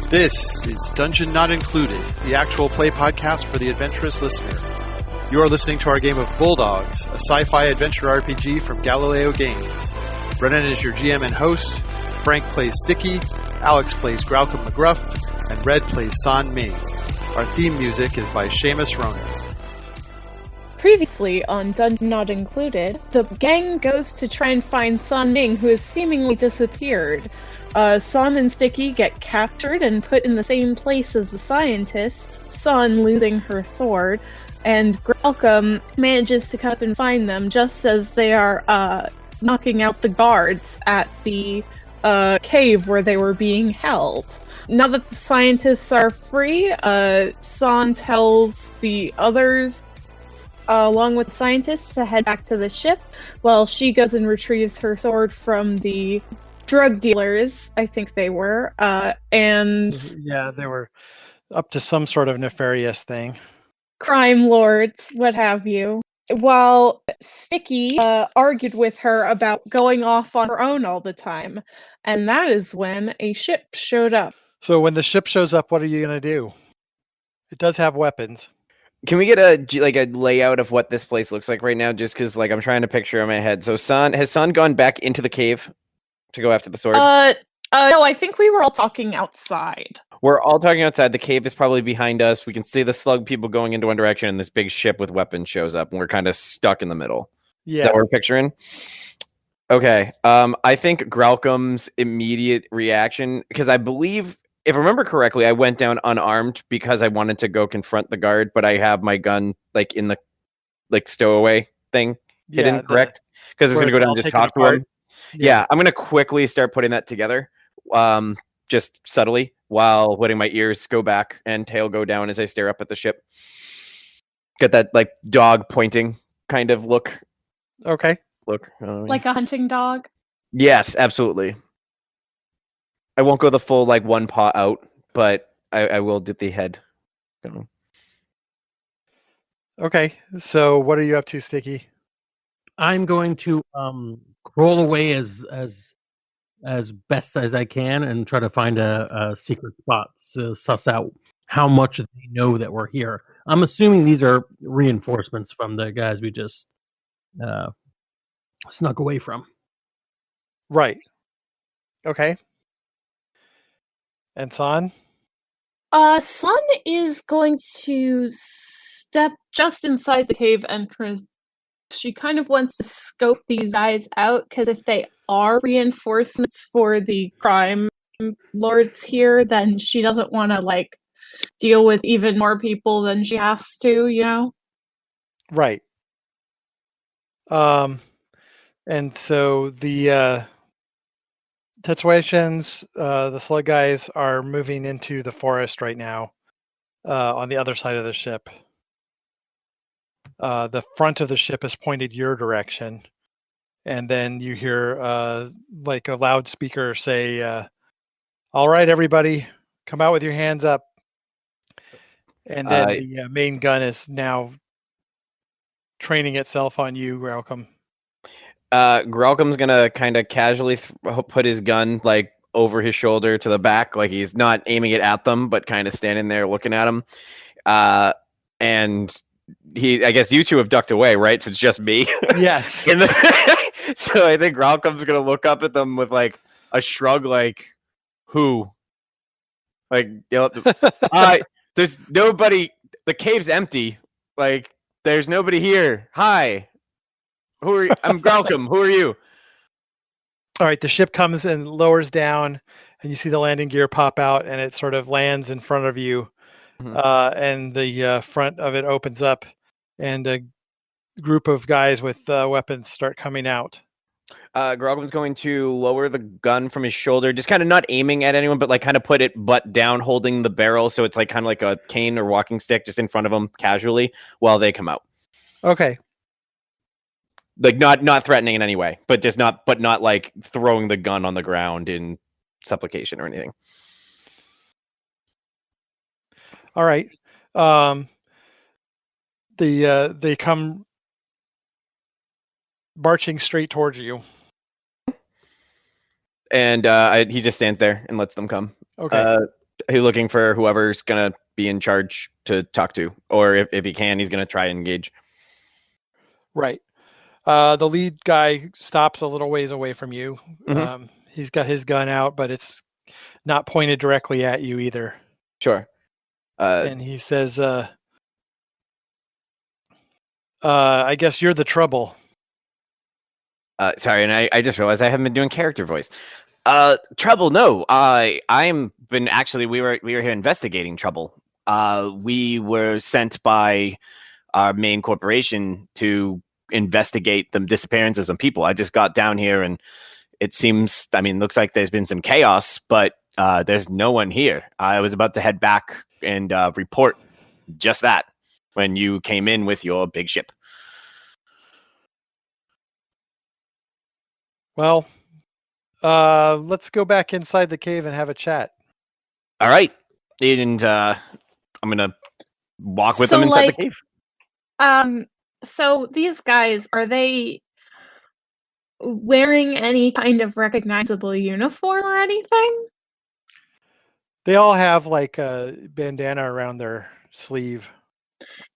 This is Dungeon Not Included, the actual play podcast for the adventurous listener. You are listening to our game of Bulldogs, a sci-fi adventure RPG from Galileo Games. Brennan is your GM and host, Frank plays Sticky, Alex plays Graucom McGruff, and Red plays San Ming. Our theme music is by Seamus Ronan. Previously on Dungeon Not Included, the gang goes to try and find San Ming, who has seemingly disappeared. San and Sticky get captured and put in the same place as the scientists, San losing her sword, and Graucom manages to come up and find them just as they are knocking out the guards at the cave where they were being held. Now that the scientists are free, San tells the others, along with the scientists, to head back to the ship, while she goes and retrieves her sword from the drug dealers, I think they were, and... Yeah, they were up to some sort of nefarious thing. Crime lords, what have you. While Sticky argued with her about going off on her own all the time. And that is when a ship showed up. So when the ship shows up, what are you going to do? It does have weapons. Can we get a layout of what this place looks like right now? Just because I'm trying to picture in my head. So has San gone back into the cave to go after the sword? No, I think we were all talking outside. We're all talking outside. The cave is probably behind us. We can see the slug people going into one direction, and this big ship with weapons shows up, and we're kind of stuck in the middle. Yeah. Is that what we're picturing? Okay. I think Graucom's immediate reaction, because I believe, if I remember correctly, I went down unarmed because I wanted to go confront the guard, but I have my gun in the stowaway thing hidden, correct? Because it's going to go down and just talk to him. Yeah, I'm going to quickly start putting that together, just subtly, while letting my ears go back and tail go down as I stare up at the ship. Get that, dog pointing kind of look. Okay. Look. Like a hunting dog? Yes, absolutely. I won't go the full, one paw out, but I will do the head. Okay, so what are you up to, Sticky? I'm going to crawl away as best as I can and try to find a secret spot to suss out how much they know that we're here. I'm assuming these are reinforcements from the guys we just snuck away from. Right. Okay. And San? San is going to step just inside the cave entrance. She kind of wants to scope these guys out, because if they are reinforcements for the crime lords here, then she doesn't want to, deal with even more people than she has to, you know? Right. And so the Tetsuations, the slug guys, are moving into the forest right now, on the other side of the ship. The front of the ship is pointed your direction, and then you hear a loudspeaker say, "All right, everybody, come out with your hands up." And then the main gun is now training itself on you, Graucom. Graucom's gonna kind of casually put his gun over his shoulder to the back, he's not aiming it at them, but kind of standing there looking at him. And I guess you two have ducked away, right? So it's just me. Yes. So I think Graucom's gonna look up at them with a shrug, who? There's nobody. The cave's empty. There's nobody here. Hi. Who are you? I'm Graucom. Who are you? All right. The ship comes and lowers down, and you see the landing gear pop out, and it sort of lands in front of you. Mm-hmm. And the front of it opens up, and a group of guys with weapons start coming out. Graucom's going to lower the gun from his shoulder, just kind of not aiming at anyone, but kind of put it butt down, holding the barrel, so it's kind of like a cane or walking stick just in front of him casually while they come out. Okay. Not threatening in any way, but not throwing the gun on the ground in supplication or anything. All right. They come marching straight towards you. And he just stands there and lets them come. Okay. looking for whoever's gonna be in charge to talk to, or if he can, he's gonna try and engage. Right. The lead guy stops a little ways away from you. Mm-hmm. He's got his gun out, but it's not pointed directly at you either. Sure. And he says, I guess you're the trouble. Sorry, and I just realized I haven't been doing character voice. Trouble? No. I'm been actually. We were here investigating trouble. We were sent by our main corporation to investigate the disappearance of some people. I just got down here, and it seems. I mean, looks like there's been some chaos, but there's no one here. I was about to head back and report just that when you came in with your big ship. Well, let's go back inside the cave and have a chat. All right, and I'm gonna walk with them inside the cave. So these guys, are they wearing any kind of recognizable uniform or anything? They all have like a bandana around their sleeve.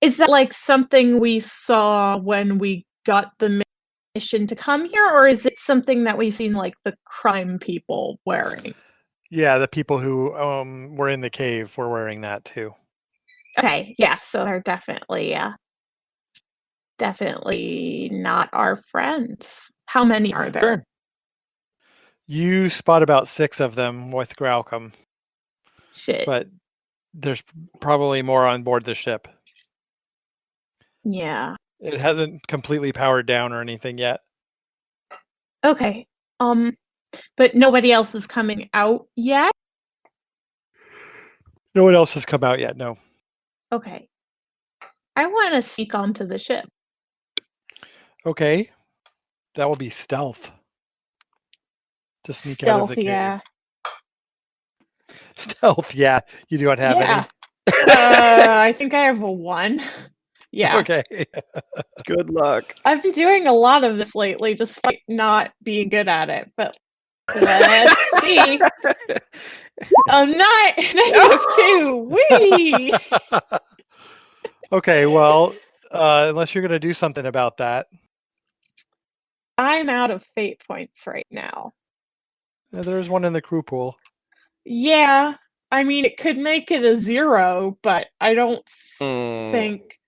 Is that like something we saw when we got the mission to come here, or is it something that we've seen like the crime people wearing? Yeah, the people who were in the cave were wearing that too. Okay, yeah, so they're definitely not our friends. How many are there? Sure. You spot about 6 of them with Graucom. Shit. But there's probably more on board the ship. Yeah. It hasn't completely powered down or anything yet. Okay. But nobody else is coming out yet? No one else has come out yet, no. Okay. I want to sneak onto the ship. Okay. That will be stealth. To sneak out of the cave. Yeah. Stealth, yeah. You don't have any? I think I have a 1. Yeah. Okay. Good luck. I've been doing a lot of this lately, despite not being good at it. But let's see. -2. Whee! Okay, well, unless you're going to do something about that. I'm out of fate points right now. There's one in the crew pool. Yeah. I mean, it could make it a 0, but I don't think...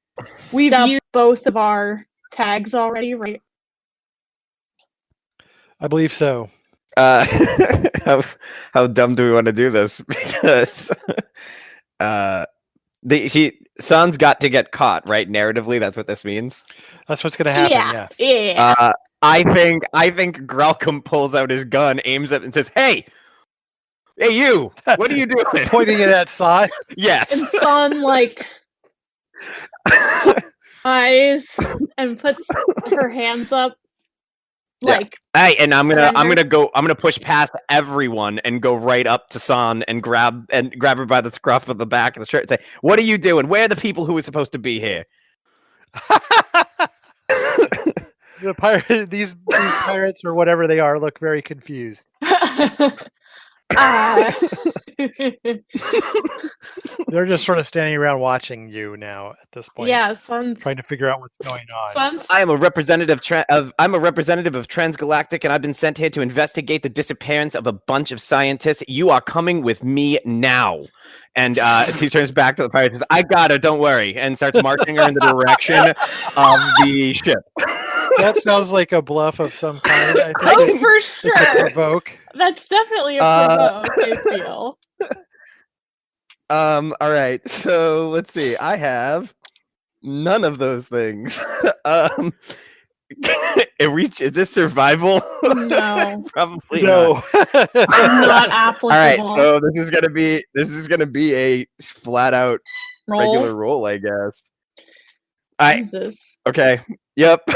We've used both of our tags already, right? I believe so. How dumb do we want to do this? Because Sun's got to get caught, right? Narratively, that's what this means. That's what's going to happen. Yeah. I think Graucom pulls out his gun, aims it, and says, "Hey, you! What are you doing?" Pointing it at San. Yes. And San like eyes and puts her hands up. Like, hey, and I'm gonna push past everyone and go right up to San and grab her by the scruff of the back of the shirt and say, "What are you doing? Where are the people who were supposed to be here?" These pirates or whatever they are look very confused. They're just sort of standing around watching you now at this point. Yeah, trying to figure out what's going on. I am a representative of Transgalactic, and I've been sent here to investigate the disappearance of a bunch of scientists. You are coming with me now. And she turns back to the pirate and says, "I got her, don't worry," and starts marching her in the direction of the ship. That sounds like a bluff of some kind. I think oh, for sure. It's a provoke. That's definitely a provoke, I feel. All right. So let's see. I have none of those things. Is this survival? No. Probably not. Not applicable. All right. So this is gonna be a flat out regular roll, I guess. Jesus. Okay. Yep.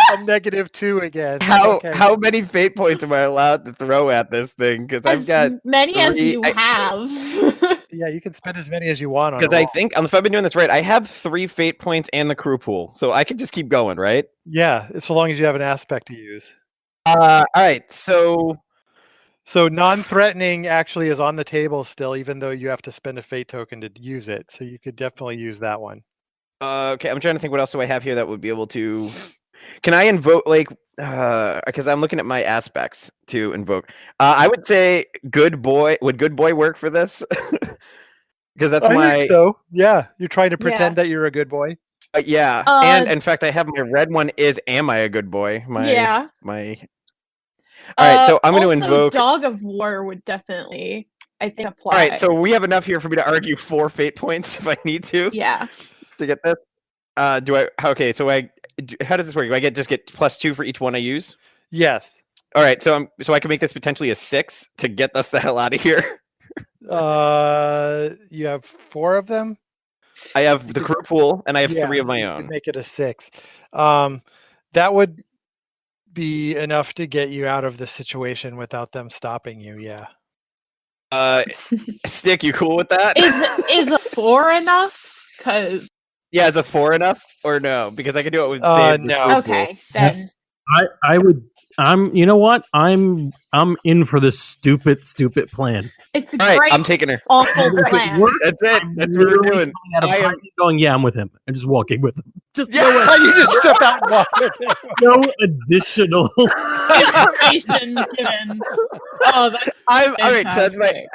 A -2 again. How many fate points am I allowed to throw at this thing? Because I've got many 3, as you have. Yeah, you can spend as many as you want on. Because I think, if I've been doing this right, I have 3 fate points and the crew pool, so I could just keep going, right? Yeah, so long as you have an aspect to use. All right. So So non-threatening actually is on the table still, even though you have to spend a fate token to use it. So you could definitely use that one. Okay, I'm trying to think what else do I have here that would be able to. Can I invoke because I'm looking at my aspects to invoke. I would say good boy. Would good boy work for this? Because that's I think so. Yeah, you're trying to pretend that you're a good boy. Yeah, and in fact, I have my red one. Is am I a good boy? My. All right, so I'm going to invoke. Dog of War would definitely, I think, apply. All right, so we have enough here for me to argue 4 fate points if I need to. Yeah. To get this, do I? Okay, so how does this work? Do I just get +2 for each one I use? Yes. All right, so I can make this potentially a 6 to get us the hell out of here. You have 4 of them. I have the crew pool, and I have 3 of my own. Make it a 6. That would be enough to get you out of the situation without them stopping you. Yeah. Stick, you cool with that? Is a 4 enough? Because is a 4 enough or no? Because I can do it with no. Okay, then I would. You know what? I'm in for this stupid plan. It's a great. Right, I'm taking her. Awful plan. That's it. That's what we're doing. Going, yeah, I'm with him, and just walking with him. Just you just step out and walk with him. No additional information given. Oh, that's all right. So that's my.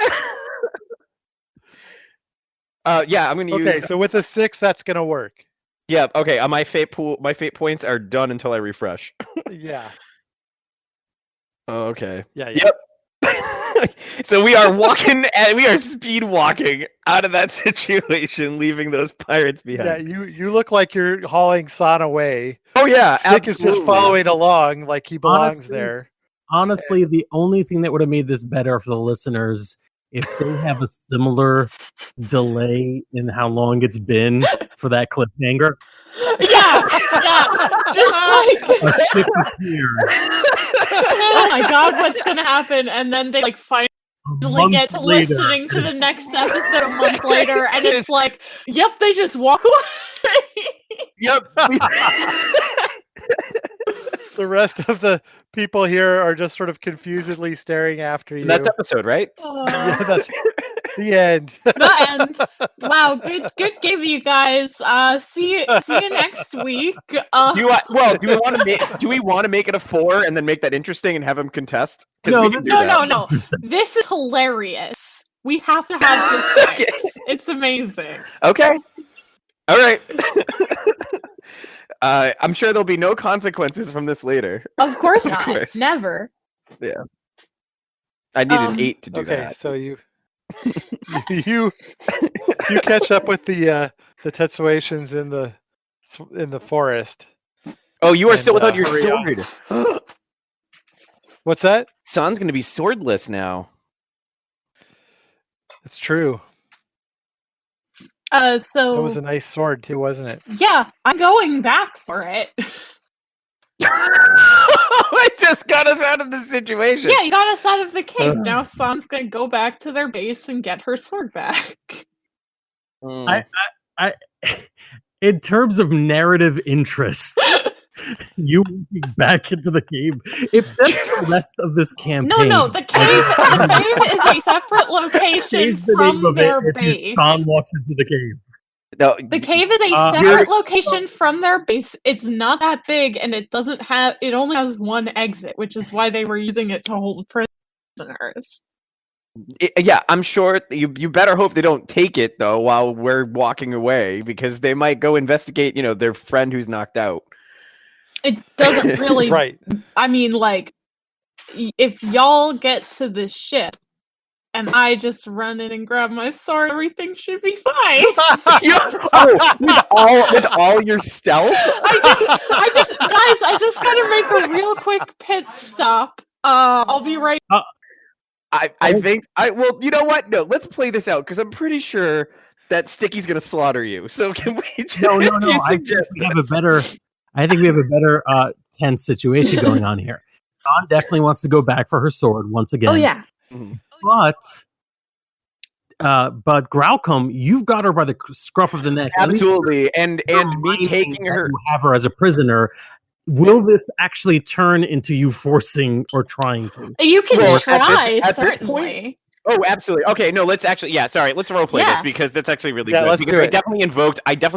I'm going to use. Okay, so with a 6, that's going to work. Yeah. Okay. My fate points are done until I refresh. Yeah. Oh, okay. Yeah. Yep. So we are walking and we are speed walking out of that situation, leaving those pirates behind. Yeah, you look like you're hauling San away. Oh yeah, Sick is just following along like he belongs there. Honestly, the only thing that would have made this better for the listeners if they have a similar delay in how long it's been for that cliffhanger. Yeah. Just like a ship appears. Oh my god, what's gonna happen? And then they finally get to listening to the next episode a month later, and it's like, yep, they just walk away. Yep. The rest of the people here are just sort of confusedly staring after you. That's episode, right? Yeah, that's the end. The end. Wow, good game, you guys. See you next week. Do we want to make it a 4 and then make that interesting and have him contest? No. This is hilarious. We have to have this. Okay. It's amazing. Okay. All right. I'm sure there'll be no consequences from this later. Of course not. Course. Never. Yeah. I need an 8 to do that. Okay, so you catch up with the Tetsuations in the forest. Oh, you are still without your sword. What's that? San's going to be swordless now. It's true. So that was a nice sword too, wasn't it? Yeah, I'm going back for it. I just got us out of the situation. Yeah, you got us out of the cave. Now San's gonna go back to their base and get her sword back. I in terms of narrative interest, you back into the cave. If that's the rest of this campaign, no, the cave is a separate location from their base. San walks into the cave. No, the cave is a separate location from their base. It's not that big, and it only has one exit, which is why they were using it to hold prisoners. Yeah, I'm sure you better hope they don't take it though while we're walking away, because they might go investigate, their friend who's knocked out. It doesn't really. Right. I mean, if y'all get to the ship and I just run in and grab my sword, everything should be fine. With all your stealth? I just gotta make a real quick pit stop. I'll be right. I think well, you know what? No, let's play this out, because I'm pretty sure that Sticky's gonna slaughter you. So can we just No. I think we have a better tense situation going on here. Dawn definitely wants to go back for her sword once again. Oh yeah. Mm-hmm. But Graucom, you've got her by the scruff of the neck. Absolutely, and me taking her, you have her as a prisoner. will this actually turn into you forcing or trying to? You can Well, try, at this certainly. point- Oh, absolutely. Okay, no, let's actually, sorry, let's roleplay this because that's actually really good. let's Because do I it. definitely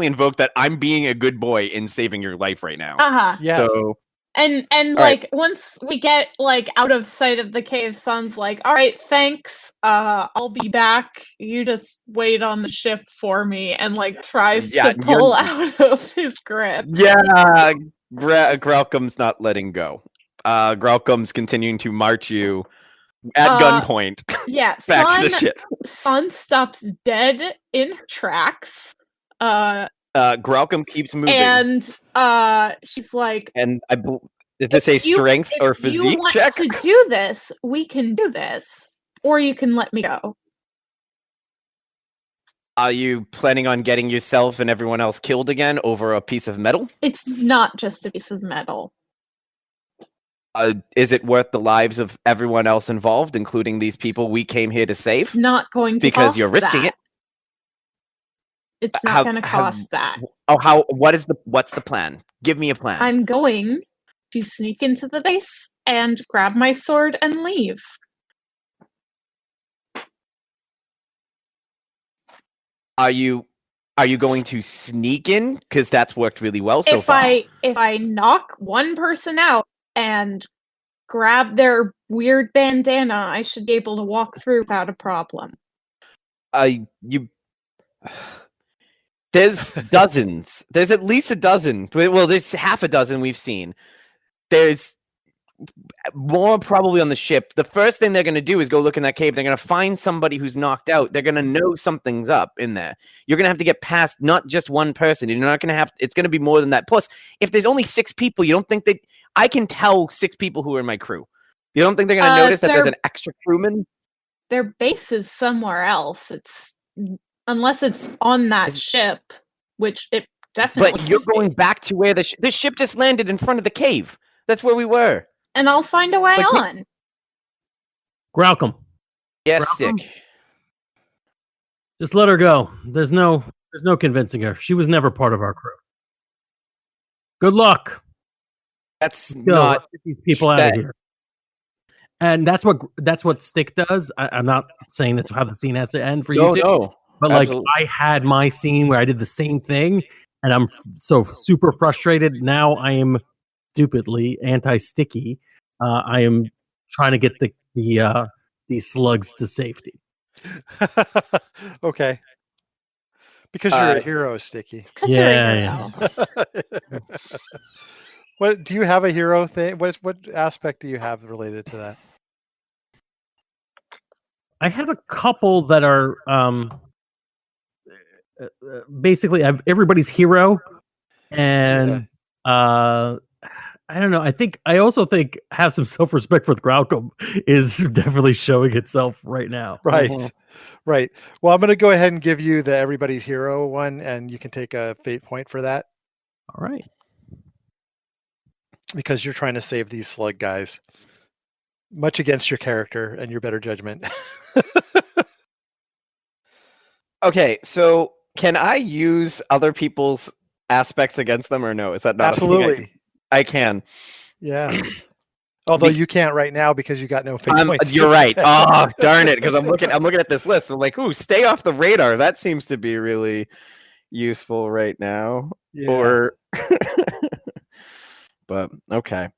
invoked that I'm being a good boy in saving your life right now. Yes. So And right. once we get out of sight of the cave, Sun's like, all right, thanks. I'll be back. You just wait on the ship for me, and tries Yeah, to pull out of his grip. Yeah, Graucom's not letting go. Graucom's continuing to march you at gunpoint Yeah, back to the ship. Sun stops dead in her tracks. Graucom keeps moving. And she's like, and is this a strength or physique check? If you want to do this, we can do this. Or you can let me go. Are you planning on getting yourself and everyone else killed again over a piece of metal? It's not just a piece of metal. Is it worth the lives of everyone else involved, including these people we came here to save? It's not going to because cost you're risking it. It's not going to cost that. Oh, what's the plan? Give me a plan. I'm going to sneak into the base and grab my sword and leave. Are you going to sneak in? Because that's worked really well so far. If I knock one person out and grab their weird bandana, I should be able to walk through without a problem. There's dozens. There's at least a dozen. Well, there's half a dozen we've seen. There's more probably on the ship. The first thing they're going to do is go look in that cave. They're going to find somebody who's knocked out. They're going to know something's up in there. You're going to have to get past not just one person. You're not going to have. It's going to be more than that. Plus, if there's only 6 people, you don't think that I can tell 6 people who are in my crew. You don't think they're going to notice that there's an extra crewman? Their base is somewhere else. Unless it's on that ship, which it definitely. But you're going back to where the ship just landed in front of the cave. That's where we were. And I'll find a way on. Graucom. Yes, Stick. Just let her go. There's no convincing her. She was never part of our crew. Good luck. That's not get these people out of here. And that's what Stick does. I'm not saying that's how the scene has to end for you two. No. But I had my scene where I did the same thing, and I'm so super frustrated. Now I am stupidly anti-sticky. I am trying to get these slugs to safety. Okay. Because you're a hero, Sticky. Yeah. What do you have a hero thing? What aspect do you have related to that? I have a couple that are basically everybody's hero, and I don't know. I also think have some self-respect for Graucom is definitely showing itself right now. Right. Right. Well, I'm going to go ahead and give you the everybody's hero one, and you can take a fate point for that. All right. Because you're trying to save these slug guys. Much against your character and your better judgment. Okay, so can I use other people's aspects against them or no? Is that not absolutely? I can. Yeah. Although you can't right now because you got no fate points. You're right. Oh, darn it! Because I'm looking at this list. I'm like, ooh, stay off the radar. That seems to be really useful right now. Yeah. Or, but okay.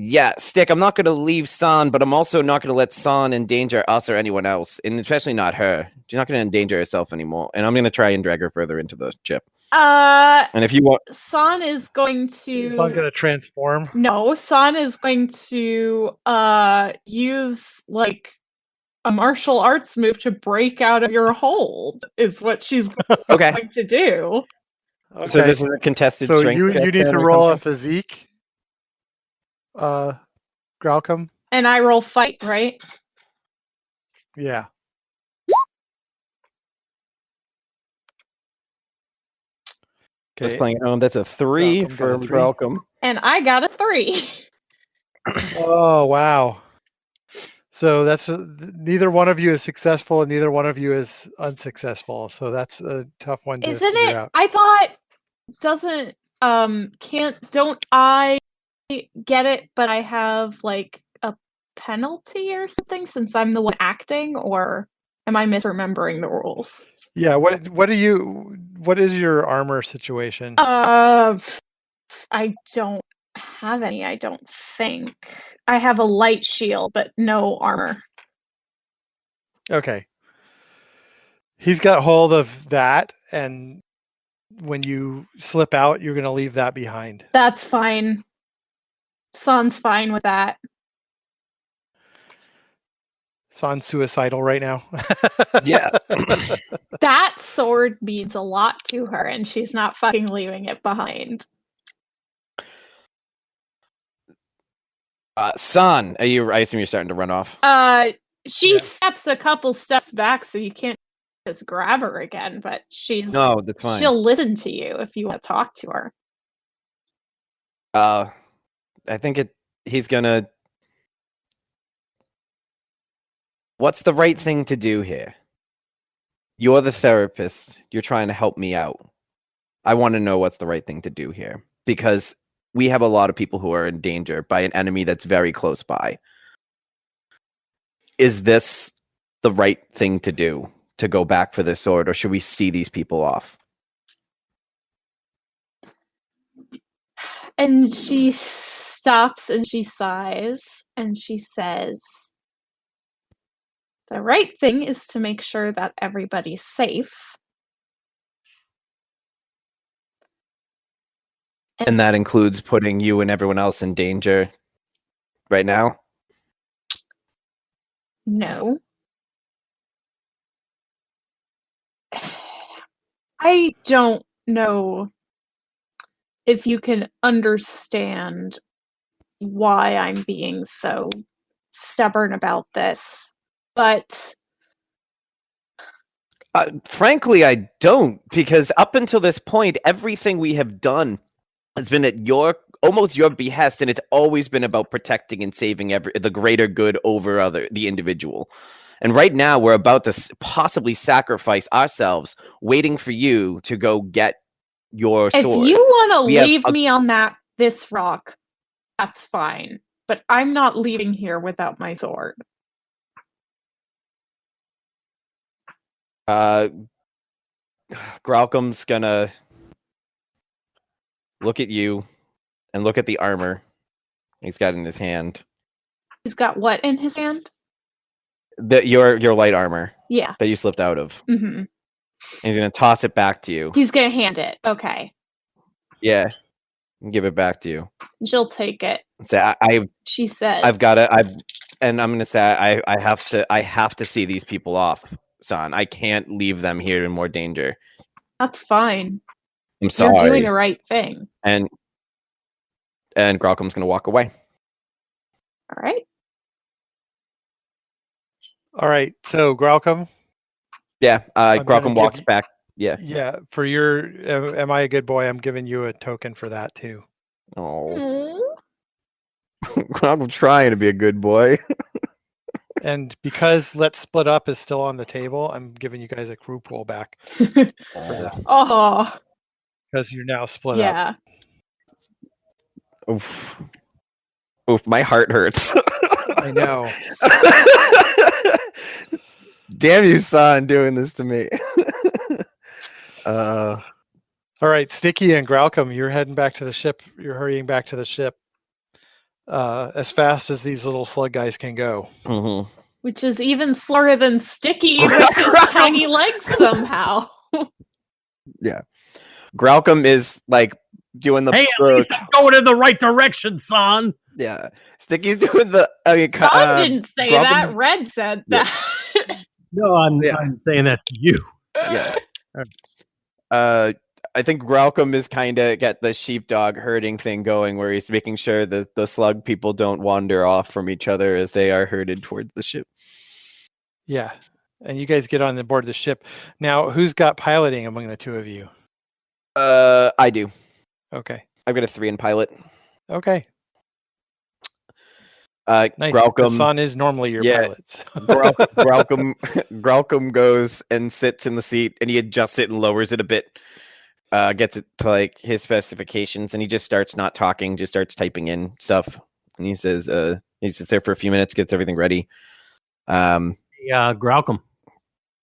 Yeah, Stick. I'm not going to leave San, but I'm also not going to let San endanger us or anyone else, and especially not her. She's not going to endanger herself anymore. And I'm going to try and drag her further into the ship. And if you want, San is going to. San going to transform. No, San is going to use a martial arts move to break out of your hold. Is what she's going to do. Okay. So this is a contested so strength. So you need to roll a physique. Graucom. And I roll fight, right? Yeah. Just playing at home. That's a 3 for Graucom. And I got a 3. Oh wow! So that's neither one of you is successful, and neither one of you is unsuccessful. So that's a tough one. Isn't it? Out. I thought doesn't Don't I get it, but I have like a penalty or something since I'm the one acting, or am I misremembering the rules? Yeah, what is your armor situation? I don't have any, I don't think. I have a light shield, but no armor. Okay. He's got hold of that, and when you slip out, you're going to leave that behind. That's fine. Son's fine with that. Son's suicidal right now. Yeah. That sword means a lot to her, and she's not fucking leaving it behind. Son, I assume you're starting to run off. She steps a couple steps back, so you can't just grab her again, but No, that's fine. She'll listen to you if you want to talk to her. I think he's gonna. What's the right thing to do here? You're the therapist. You're trying to help me out. I want to know what's the right thing to do here, because we have a lot of people who are in danger by an enemy that's very close by. Is this the right thing to do, to go back for this sword, or should we see these people off? And she stops and she sighs and she says, the right thing is to make sure that everybody's safe. And that includes putting you and everyone else in danger right now? No. I don't know if you can understand why I'm being so stubborn about this, but frankly, I don't, because up until this point, everything we have done has been at almost your behest, and it's always been about protecting and saving the greater good over the individual. And right now, we're about to possibly sacrifice ourselves, waiting for you to go get your sword. If you want to leave me on this rock, that's fine. But I'm not leaving here without my sword. Graucom's gonna look at you and look at the armor he's got in his hand. He's got what in his hand? Your light armor. Yeah. That you slipped out of. Mm-hmm. And he's gonna toss it back to you. He's gonna hand it. Okay. Yeah. And give it back to you. She'll take it. Say, she says, I've got it. And I'm gonna say I have to see these people off, son. I can't leave them here in more danger. That's fine. I'm sorry. You're doing the right thing. And Graucom's gonna walk away. All right. All right. So Graucom. Yeah. Graucom walks back. Yeah. Yeah. For am I a good boy? I'm giving you a token for that too. Oh. I'm trying to be a good boy. And because Let's Split Up is still on the table, I'm giving you guys a group roll back. Oh. Because you're now split up. Yeah. Oof, my heart hurts. I know. Damn you, son, doing this to me. All right, Sticky and Graucom, you're heading back to the ship. You're hurrying back to the ship as fast as these little slug guys can go. Mm-hmm. Which is even slower than Sticky with his tiny legs somehow. Yeah. Graucom is like doing the... Hey, at least I'm going in the right direction, son. Yeah. Sticky's doing the... Son didn't say that. Red said that. No, I'm saying that to you. Yeah. I think Graucom is kind of get the sheepdog herding thing going, where he's making sure that the slug people don't wander off from each other as they are herded towards the ship. Yeah. And you guys get on the board of the ship. Now, who's got piloting among the two of you? I do. Okay. I've got a 3 in pilot. Okay. Nice. Graucom, Son is normally your pilot. So. Graucom goes and sits in the seat, and he adjusts it and lowers it a bit. gets it to like his specifications, and he just starts not talking, just starts typing in stuff. And he says, he sits there for a few minutes, gets everything ready. Yeah, Graucom.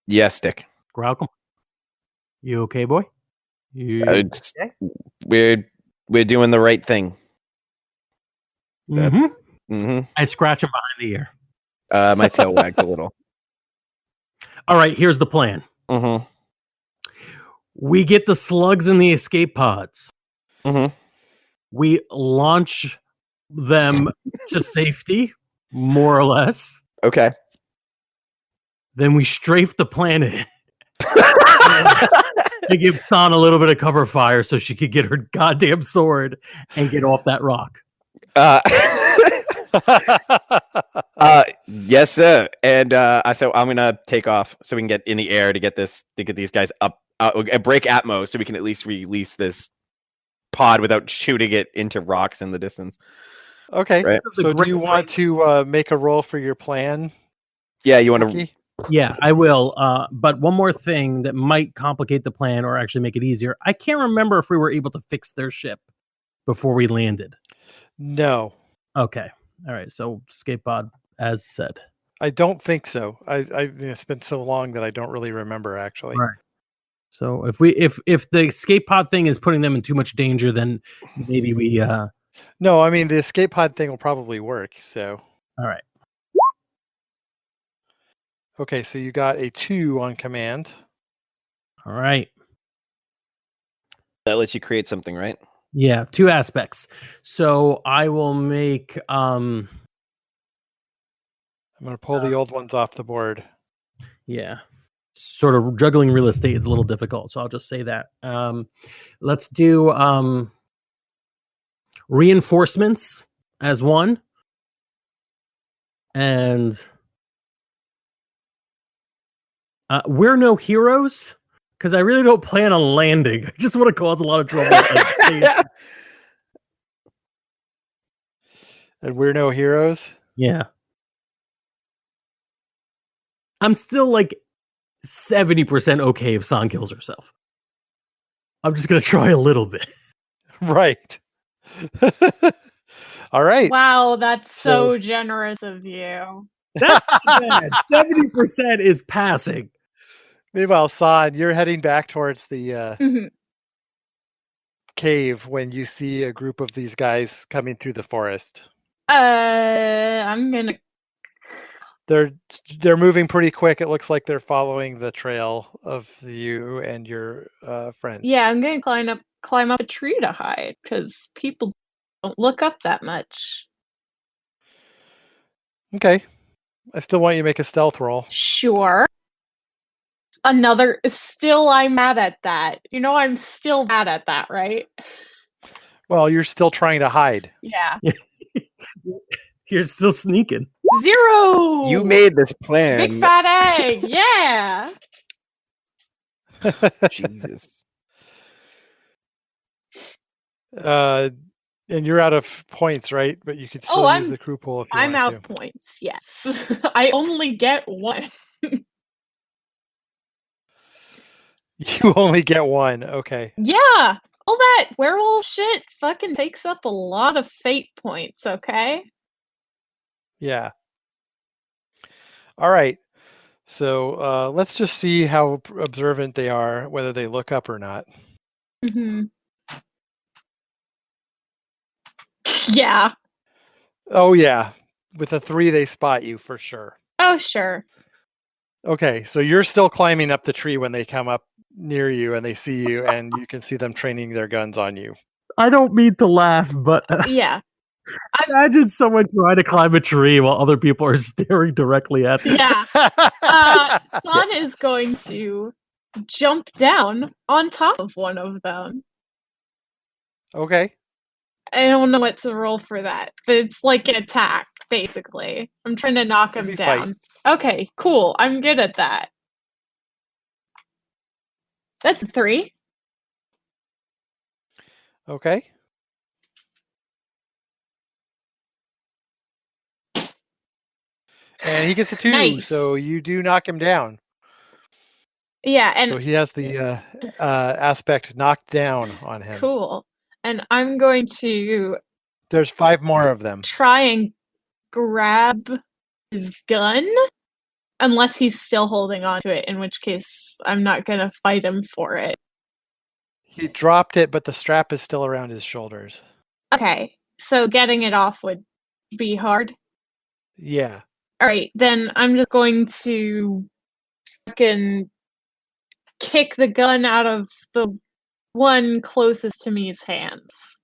Yeah, Stick. Graucom. You okay, boy? Okay? We're doing the right thing. Mm-hmm. I scratch him behind the ear. My tail wagged a little. All right, here's the plan. Mm-hmm. We get the slugs in the escape pods. Mm-hmm. We launch them to safety, more or less. Okay. Then we strafe the planet. To give San a little bit of cover fire so she could get her goddamn sword and get off that rock. Yes, sir. And so I'm gonna take off so we can get in the air to get these guys up, break Atmo, so we can at least release this pod without shooting it into rocks in the distance. Okay. Right. So do you want to make a roll for your plan? Yeah, you want to. Yeah, I will. But one more thing that might complicate the plan or actually make it easier. I can't remember if we were able to fix their ship before we landed. No. Okay. All right. So escape pod, as said. I don't think so. It's been so long that I don't really remember actually. Right. So if the escape pod thing is putting them in too much danger, then maybe we. No, I mean the escape pod thing will probably work. So. All right. Okay, so you got a 2 on command. All right. That lets you create something, right? Yeah, 2 aspects. So I will make. I'm going to pull the old ones off the board. Yeah. Sort of juggling real estate is a little difficult, so I'll just say that. Let's do reinforcements as one. And we're no heroes, because I really don't plan on landing. I just want to cause a lot of trouble. And we're no heroes? Yeah. I'm still like 70% okay if San kills herself. I'm just going to try a little bit. Right. All right. Wow, that's so generous of you. That's not bad. 70% is passing. Meanwhile, San, you're heading back towards the cave when you see a group of these guys coming through the forest. I'm gonna. They're moving pretty quick. It looks like they're following the trail of you and your friends. Yeah, I'm gonna climb up a tree to hide because people don't look up that much. Okay. I still want you to make a stealth roll. Sure. I'm mad at that. You know, I'm still mad at that, right? Well, you're still trying to hide. Yeah. You're still sneaking. 0! You made this plan. Big fat egg, yeah. Jesus. And you're out of points, right? But you could still use the crew pool if you want to. I'm out of points, yes. I only get 1. You only get 1, okay. Yeah, all that werewolf shit fucking takes up a lot of fate points, okay? Yeah. All right. So let's just see how observant they are, whether they look up or not. Mm-hmm. Yeah. Oh, yeah. With a 3, they spot you for sure. Oh, sure. Okay, so you're still climbing up the tree when they come up near you and they see you, and you can see them training their guns on you. I don't mean to laugh, but yeah. Imagine someone trying to climb a tree while other people are staring directly at them. Yeah. San is going to jump down on top of one of them. Okay. I don't know what to roll for that, but it's like an attack, basically. I'm trying to knock him down. Fight. Okay, cool. I'm good at that. That's a 3. Okay. And he gets a 2, nice. So you do knock him down. Yeah, and so he has the aspect knocked down on him. cool. And I'm going to There's 5 more of them. try and grab his gun, unless he's still holding on to it, in which case I'm not going to fight him for it. He dropped it, but the strap is still around his shoulders. Okay, so getting it off would be hard. Yeah. All right, then I'm just going to fucking kick the gun out of the one closest to me's hands.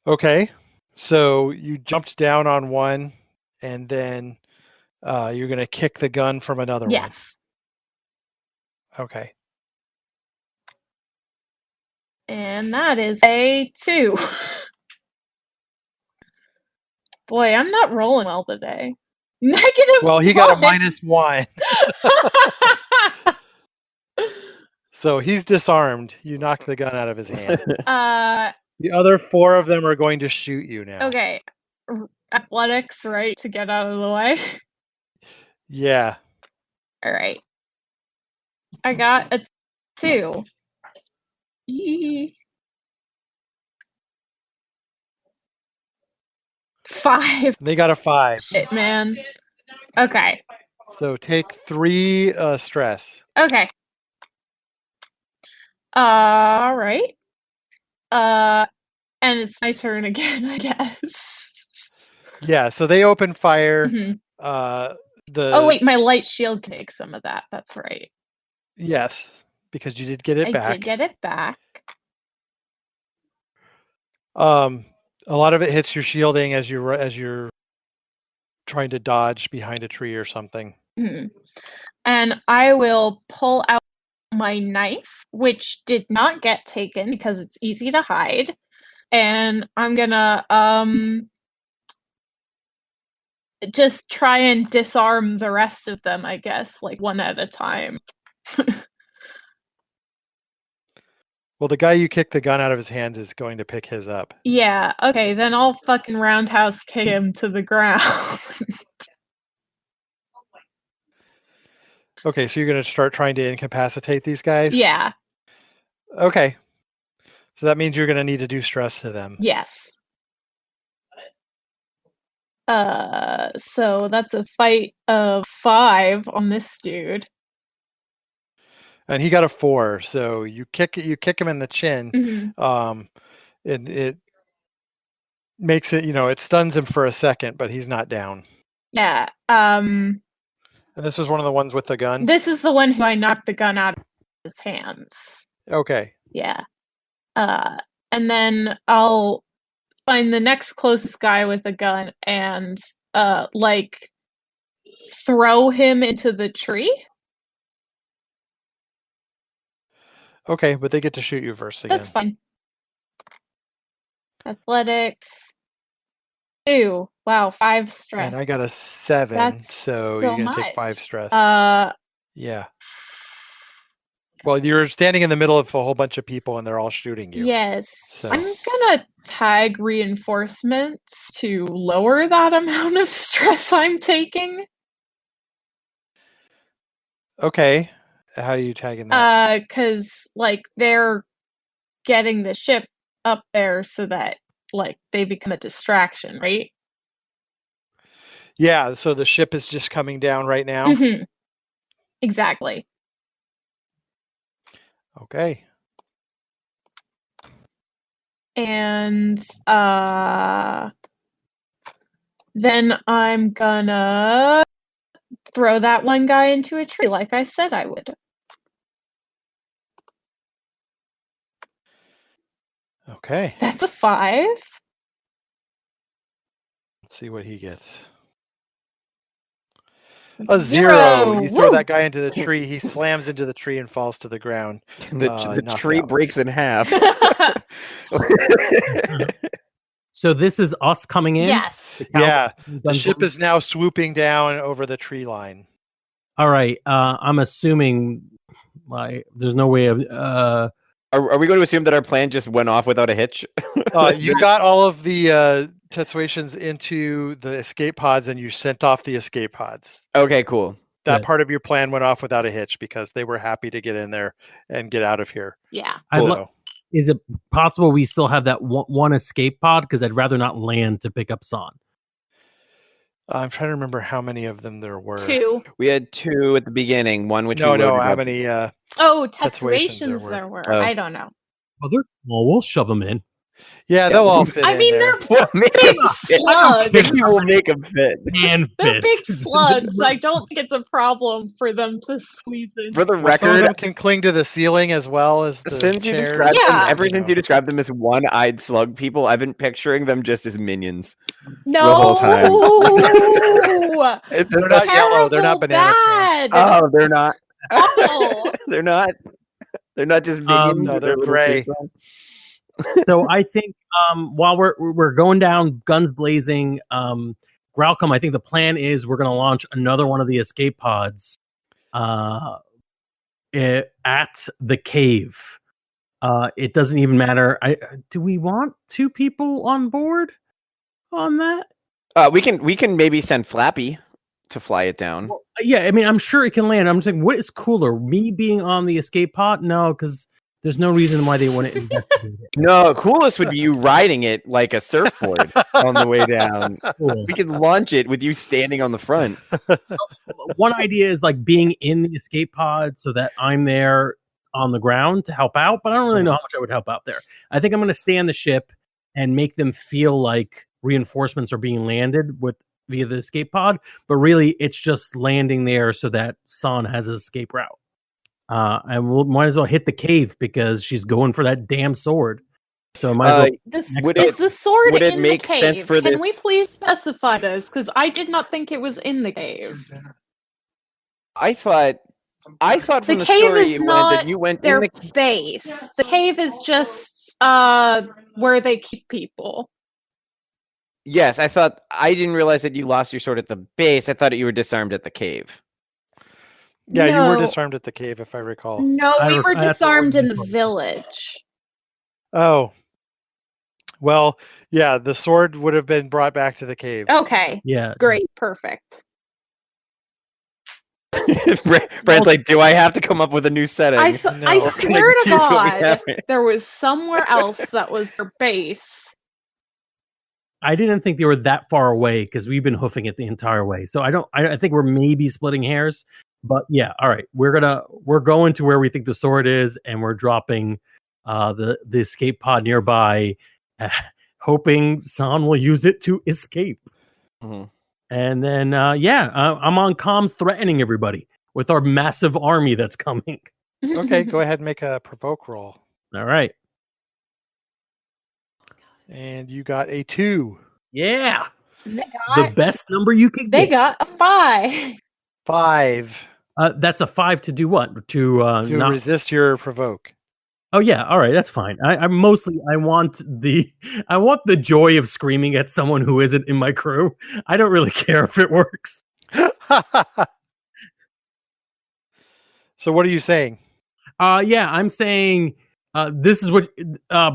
Okay. So you jumped down on one, and then you're going to kick the gun from another Yes. one. Okay. And that is a 2. Boy, I'm not rolling well today. -1. Well, he got a -1. So he's disarmed. You knocked the gun out of his hand. The other 4 of them are going to shoot you now. Okay. Athletics, right, to get out of the way. Yeah. All right. I got a 2. Yee. 5. They got a 5. Shit, man. Okay. So take 3 stress. Okay. All right. And it's my turn again, I guess. Yeah, so they open fire. Mhm. Oh wait, my light shield can take some of that. That's right. Yes, because you did get it I back. did get it back. A lot of it hits your shielding as you're trying to dodge behind a tree or something. Mhm. And I will pull out my knife, which did not get taken because it's easy to hide. And I'm gonna just try and disarm the rest of them, I guess, like one at a time. Well, the guy you kicked the gun out of his hands is going to pick his up. Yeah, okay, then I'll fucking roundhouse kick him to the ground. Okay, so you're going to start trying to incapacitate these guys? Yeah. Okay. So that means you're going to need to do stress to them. Yes. So that's a fight of 5 on this dude. And he got a 4, so you kick him in the chin. Mhm. And it makes it, it stuns him for a second, but he's not down. Yeah. And this is one of the ones with the gun? This is the one who I knocked the gun out of his hands. Okay. Yeah. And then I'll find the next closest guy with a gun and like throw him into the tree. Okay, but they get to shoot you first again. That's fine. Athletics. 2. Wow, 5 stress. And I got a 7, That's so so you're gonna much. take 5 stress. Yeah. Well, you're standing in the middle of a whole bunch of people and they're all shooting you. Yes. So. I'm gonna tag reinforcements to lower that amount of stress I'm taking. Okay. How are you tagging that? 'Cause like they're getting the ship up there so that like they become a distraction, right? Yeah, so the ship is just coming down right now. Mhm. Exactly. Okay. And then I'm gonna throw that one guy into a tree like I said I would. Okay. That's a 5. Let's see what he gets. A 0. You throw that guy into the tree. He slams into the tree and falls to the ground. The tree breaks in half. So this is us coming in? Yes. Yeah. The ship is now swooping down over the tree line. All right. I'm assuming there's no way of... Are we going to assume that our plan just went off without a hitch? You got all of the Tetsuations into the escape pods and you sent off the escape pods. Okay, cool. that part of your plan went off without a hitch because they were happy to get in there and get out of here. Yeah. Is it possible we still have that one escape pod? Because I'd rather not land to pick up San. I'm trying to remember how many of them there were. 2. We had 2 at the beginning. One which how many? Tetsuations there were. Oh. I don't know. Well, they're small. We'll shove them in. Yeah, they'll all fit. I mean, there. they're big slugs. We'll make them fit. They're big slugs. I don't think it's a problem for them to squeeze in. For the Some of record, them can cling to the ceiling as well as the since you chairs. described Yeah. them, ever since you described them as one-eyed slug people, I've been picturing them just as minions. No, The whole time. They're not yellow. They're not banana bad. Oh, they're not. Oh. They're not. They're not just minions. no, with they're their little gray. suits on. So I think while we're going down guns blazing, Gralcom, I think the plan is we're going to launch another one of the escape pods at the cave. It doesn't even matter. Do we want 2 people on board on that? We can maybe send Flappy to fly it down. Well, yeah, I mean, I'm sure it can land. I'm just saying, what is cooler, me being on the escape pod? No, because there's no reason why they wouldn't investigate it. No, coolest would be you riding it like a surfboard on the way down. Cool. We could launch it with you standing on the front. One idea is like being in the escape pod so that I'm there on the ground to help out, but I don't really know how much I would help out there. I think I'm going to stay on the ship and make them feel like reinforcements are being landed via the escape pod, but really it's just landing there so that San has an escape route. And we might as well hit the cave because she's going for that damn sword. So might as well. Is the sword in the make sense cave? for Can this? we please specify this? Because I did not think it was in the cave. I thought from the cave story is you not went that you went their in the base. The cave is just where they keep people. Yes, I didn't realize that you lost your sword at the base. I thought you were disarmed at the cave. Yeah, you were No. disarmed at the cave, if I recall. No, we were that's what disarmed in the we're- village. Oh. Well, yeah, the sword would have been brought back to the cave. Okay, Yeah. great, perfect. Brand's like, do I have to come up with a new setting? I No. swear to Choose what we God, have. there was somewhere else that was their base. I didn't think they were that far away because we've been hoofing it the entire way. So I think we're maybe splitting hairs, but yeah. All right. We're going to where we think the sword is and we're dropping the escape pod nearby, hoping San will use it to escape. Mhm. And then, I'm on comms threatening everybody with our massive army that's coming. Okay, go ahead and make a provoke roll. All right. And you got a 2. Yeah. They The got, best number you could they get. got a 5. 5 That's a 5 to do what? To to not. resist your provoke. Oh yeah. All right. That's fine. I want the joy of screaming at someone who isn't in my crew. I don't really care if it works. So what are you saying? I'm saying this is what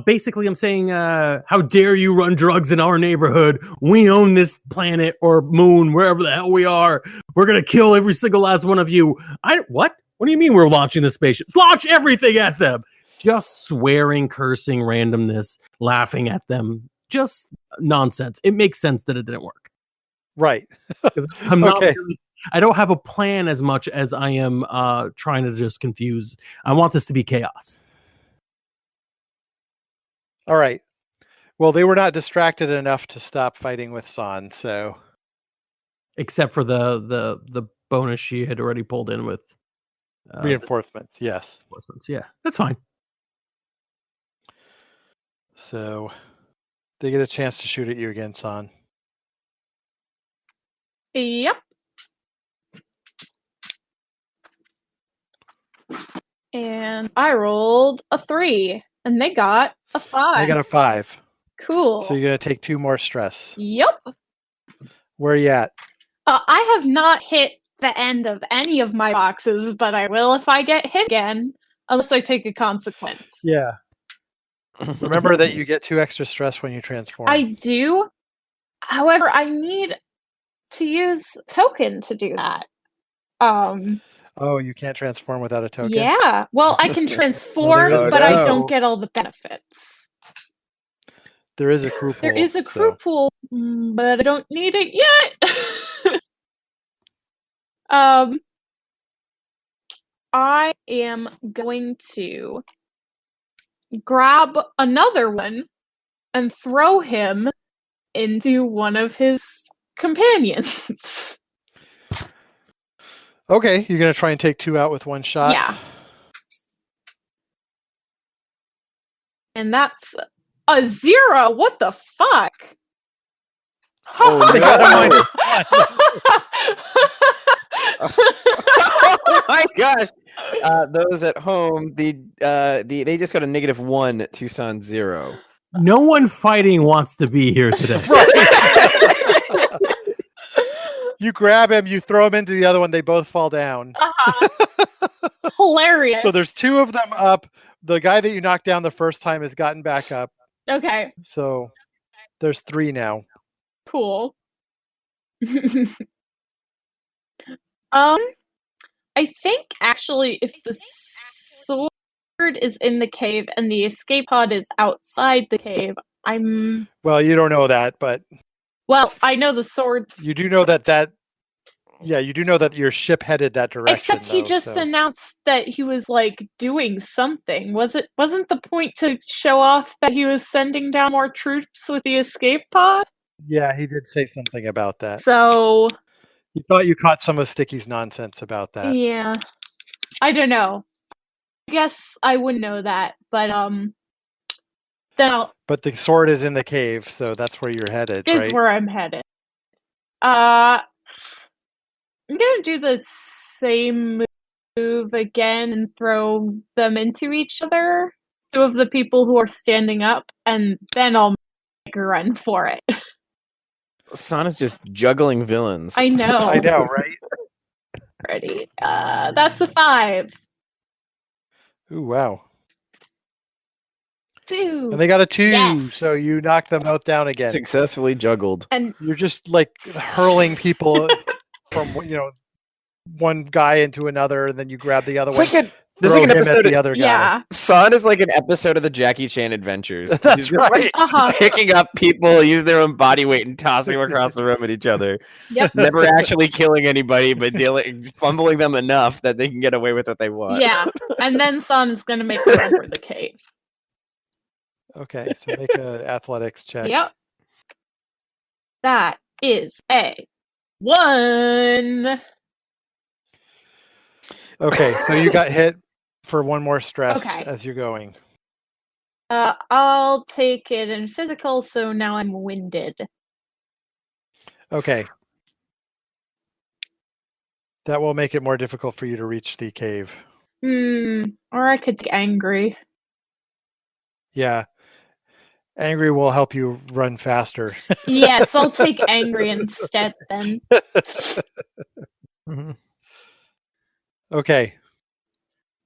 basically I'm saying how dare you run drugs in our neighborhood? We own this planet or moon, wherever the hell we are. We're gonna kill every single last one of you. What do you mean we're launching the spaceship? Launch everything at them. Just swearing, cursing, randomness, laughing at them. Just nonsense. It makes sense that it didn't work. Right. 'Cause I'm not Okay. really, I don't have a plan as much as I am trying to just confuse. I want this to be chaos. All right. Well, they were not distracted enough to stop fighting with San, so Except for the bonus she had already pulled in with reinforcements, yes. reinforcements. Yeah, that's fine. So they get a chance to shoot at you again, San. Yep. And I rolled a 3, and they got a 5. I got a 5. Cool. So you're going to take 2 more stress. Yep. Where are you at? I have not hit the end of any of my boxes, but I will if I get hit again, unless I take a consequence. Yeah. Remember that you get 2 extra stress when you transform. I do. However, I need to use token to do that. Oh, you can't transform without a token? Yeah. Well, I can transform, is a but I no. don't get all the benefits. There is a crew pool. There is a crew pool, but I don't need it yet. I am going to grab another one and throw him into one of his companions. Okay, you're going to try and take 2 out with 1 shot? Yeah. And that's a 0. What the fuck? Oh, no. Oh my gosh! Those at home, they just got a -1 to San 0. No one fighting wants to be here today. You grab him, you throw him into the other one, they both fall down. Hilarious. So there's 2 of them up. The guy that you knocked down the first time has gotten back up. Okay. So there's 3 now. Cool. I think actually if the sword is in the cave and the escape pod is outside the cave, Well, you don't know that, but well, I know the sword's you do know that you do know that your ship headed that direction. Except he just announced that he was like doing something. Wasn't the point to show off that he was sending down more troops with the escape pod? Yeah, he did say something about that. So you thought you caught some of Sticky's nonsense about that. Yeah. I don't know. I guess I wouldn't know that, but But the sword is in the cave, so that's where you're headed, is right? where I'm headed. I'm gonna do the same move again and throw them into each other. 2 of the people who are standing up, and then I'll make a run for it. Sana's just juggling villains. I know. I know, right? Ready. That's a 5. Ooh, wow. 2. And they got a 2, Yes. so you knock them both down again. Successfully juggled. And you're just like hurling people from one guy into another, and then you grab the other one. This is like an episode at the other guy. Yeah. San is like an episode of the Jackie Chan Adventures. That's He's just, right. like, picking up people, using their own body weight, and tossing them across the room at each other. Yep. Never actually killing anybody, but fumbling them enough that they can get away with what they want. Yeah. And then Son is going to make a run for the cave. Okay, so make an athletics check. Yep. That is a 1. Okay, so you got hit for 1 more stress Okay. as you're going. I'll take it in physical, so now I'm winded. Okay. That will make it more difficult for you to reach the cave. Or I could get angry. Yeah. Angry will help you run faster. Yes, I'll take angry instead then. Okay.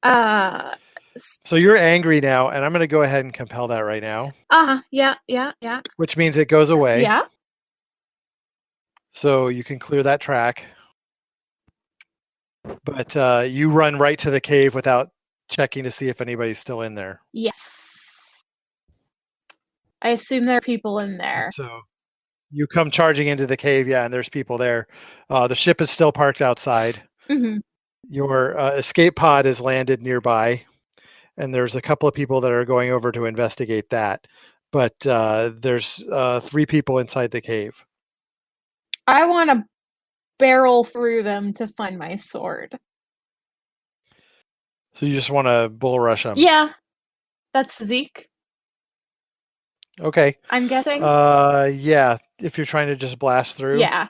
So you're angry now, and I'm going to go ahead and compel that right now. Yeah. Which means it goes away. Yeah. So you can clear that track. But you run right to the cave without checking to see if anybody's still in there. Yes. I assume there are people in there. So you come charging into the cave, and there's people there. The ship is still parked outside. Mm-hmm. Your escape pod is landed nearby, and there's a couple of people that are going over to investigate that. But there's 3 people inside the cave. I want to barrel through them to find my sword. So you just want to bull rush them? Yeah. That's physique. Okay. I'm guessing? Yeah, if you're trying to just blast through. Yeah.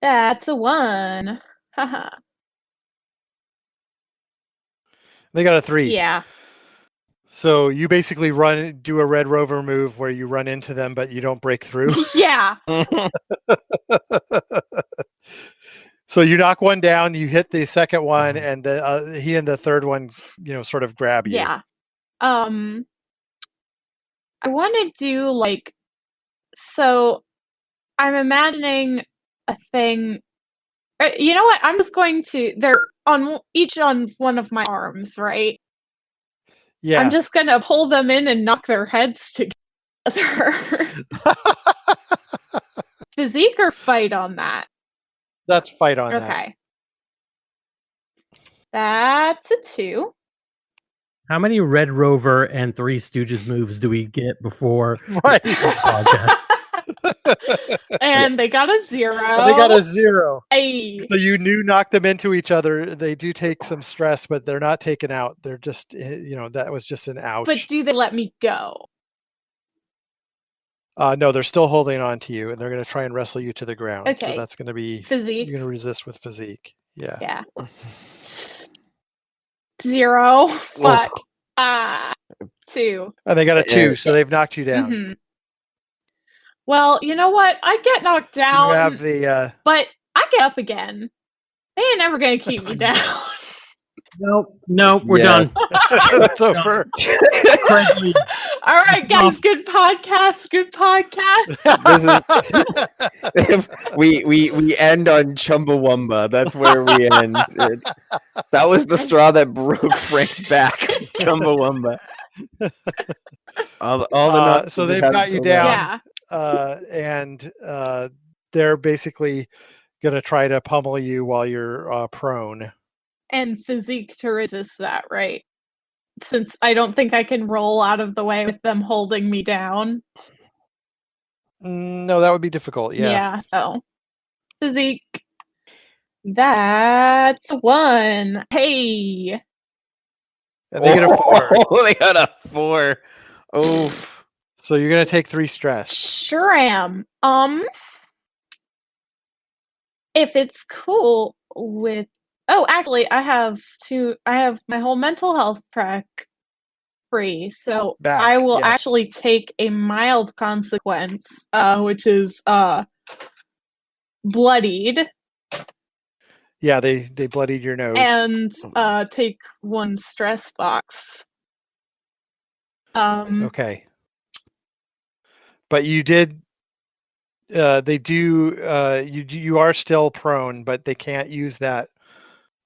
That's a 1. Haha. They got a 3. Yeah. So you basically do a Red Rover move where you run into them, but you don't break through. Yeah. So you knock one down, you hit the second one, and he and the third one, sort of grab you. Yeah. I want to do so I'm imagining a thing You know what? I'm just going to. They're each on one of my arms, right? Yeah. I'm just gonna pull them in and knock their heads together. Physique or fight on that? That's fight on that. Okay. That's a 2. How many Red Rover and Three Stooges moves do we get before Right. this podcast? And they got a 0. They got a 0. Ay. So you knock them into each other. They do take some stress, but they're not taken out. They're just, that was just an ouch. But do they let me go? No, they're still holding on to you, and they're going to try and wrestle you to the ground. Okay. So that's going to be Physique. You're going to resist with physique. Yeah. Yeah. 0. Fuck. 2. And they got a 2, so they've knocked you down. Mm-hmm. Well, you know what? I get knocked down. You have the. But I get up again. They ain't never gonna keep me down. Nope, we're done. That's over. All right, guys. Good podcast. We end on Chumbawamba. That's where we end. That was the straw that broke Frank's back. Chumbawamba. All the so they've got you down. Yeah. And they're basically going to try to pummel you while you're prone. And physique to resist that, right? Since I don't think I can roll out of the way with them holding me down. No, that would be difficult. Yeah. So physique. That's a 1. Hey. And they get a 4. Oh, they got a 4. Oh. So you're going to take 3 stress. Sure am. If it's cool with... Oh, actually, I have my whole mental health track free, so I will actually take a mild consequence, which is bloodied. Yeah, they bloodied your nose. And take 1 stress box. Okay. But you did. They do. You are still prone, but they can't use that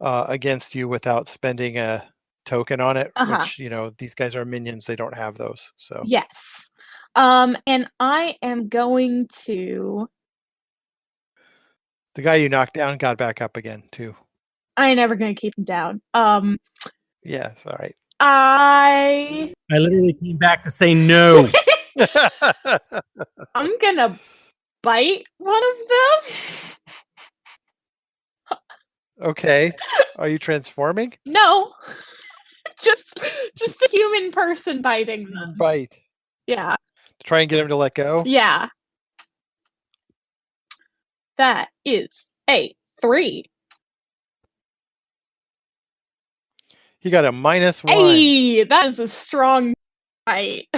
against you without spending a token on it. Which these guys are minions; they don't have those. So yes. And I am going to. The guy you knocked down got back up again too. I ain't never gonna keep him down. Yes. All right. I literally came back to say no. I'm gonna bite one of them. Okay. Are you transforming? No. just a human person biting them. Bite. Yeah. Try and get him to let go? Yeah. That is a 3. He got a -1. Hey, that is a strong bite.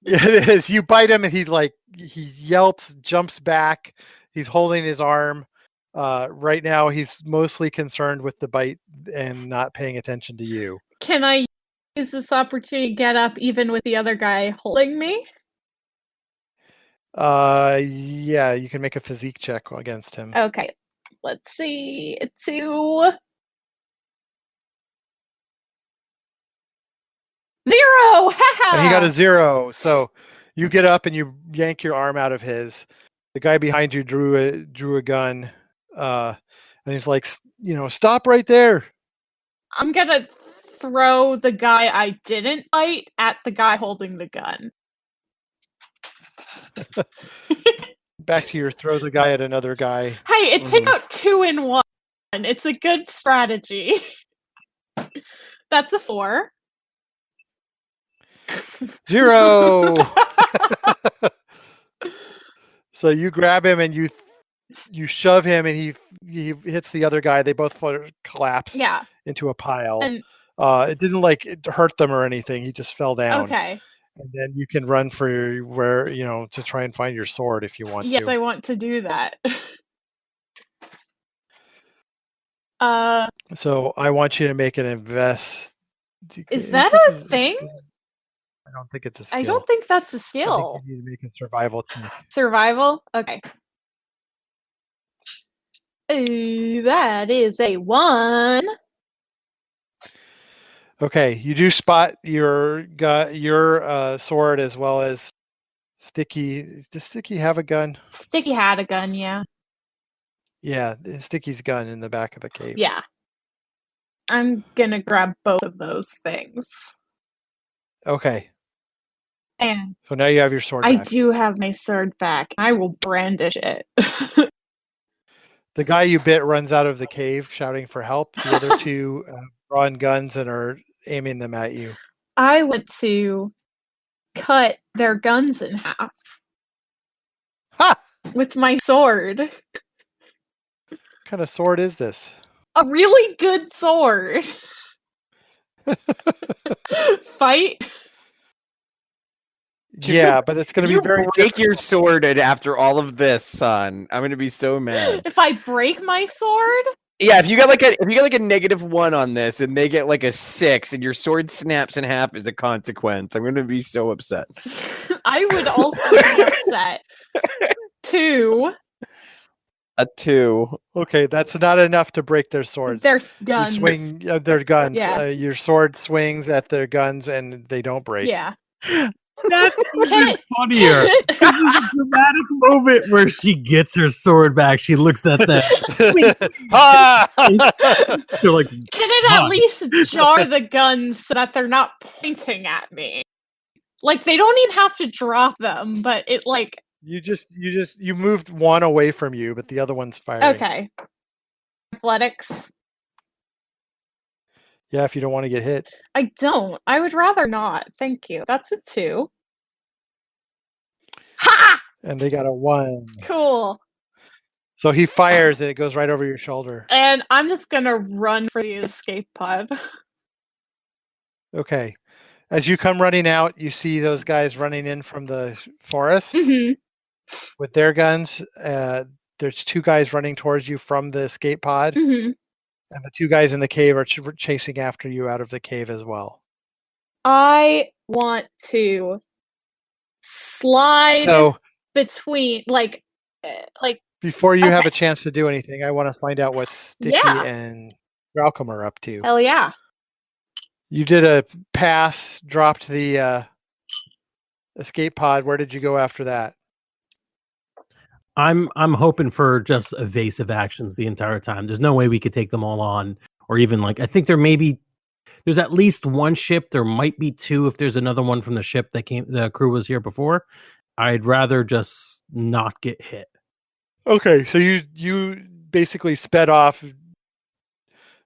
Yeah, it is. You bite him and he yelps, jumps back. He's holding his arm. Right now he's mostly concerned with the bite and not paying attention to you. Can I use this opportunity to get up even with the other guy holding me? Yeah, you can make a physique check against him. Okay. Let's see. 2. 0! And he got a 0. So you get up and you yank your arm out of his. The guy behind you drew a gun. And he's like, stop right there. I'm gonna throw the guy I didn't bite at the guy holding the gun. Back to your throw the guy at another guy. Hey, it takes out 2 in 1. It's a good strategy. That's a 4. 0. So you grab him and you shove him and he hits the other guy. They both collapse into a pile. And it didn't hurt them or anything. He just fell down. Okay. And then you can run for to try and find your sword if you want to. Yes, I want to do that. So I want you to make an invest. Is that a thing? I don't think it's a skill. I don't think that's a skill. I think you need to make a survival check. Survival? Okay. That is a 1. Okay, you do spot your sword as well as Sticky. Does Sticky have a gun? Sticky had a gun, yeah. Yeah, Sticky's gun in the back of the cave. Yeah. I'm gonna grab both of those things. Okay. And so now you have your sword I back. do have my sword back. I will brandish it. The guy you bit runs out of the cave shouting for help. The other two drawn guns and are aiming them at you. I want to cut their guns in half. Ha! With my sword. What kind of sword is this? A really good sword. Fight. Yeah, but it's going to be very break your sword after all of this, son. I'm going to be so mad. If I break my sword? Yeah, if you get like a -1 on this and they get like a 6 and your sword snaps in half as a consequence, I'm going to be so upset. I would also be upset. 2. A 2. Okay, that's not enough to break their swords. Their guns. You swing their guns. Yeah. Your sword swings at their guns and they don't break. Yeah. That's even funnier. This is a dramatic moment where she gets her sword back. She looks at that. They're like, can it at least jar the guns so that they're not pointing at me? Like, they don't even have to drop them, but it like... You moved one away from you, but the other one's firing. Okay. Athletics. Yeah, if you don't want to get hit. I don't. I would rather not. Thank you. That's a 2. Ha! And they got a 1. Cool. So he fires and it goes right over your shoulder. And I'm just gonna run for the escape pod. Okay. As you come running out, you see those guys running in from the forest with their guns. There's 2 guys running towards you from the escape pod. And the 2 guys in the cave are chasing after you out of the cave as well. I want to slide between, like before you have a chance to do anything, I want to find out what Sticky and Malcolm are up to. Hell yeah. You did a pass, dropped the escape pod. Where did you go after that? I'm hoping for just evasive actions the entire time. There's no way we could take them all on, or even like I think there's at least 1 ship. There might be 2 if there's another one from the ship that the crew was here before. I'd rather just not get hit. Okay, so you basically sped off,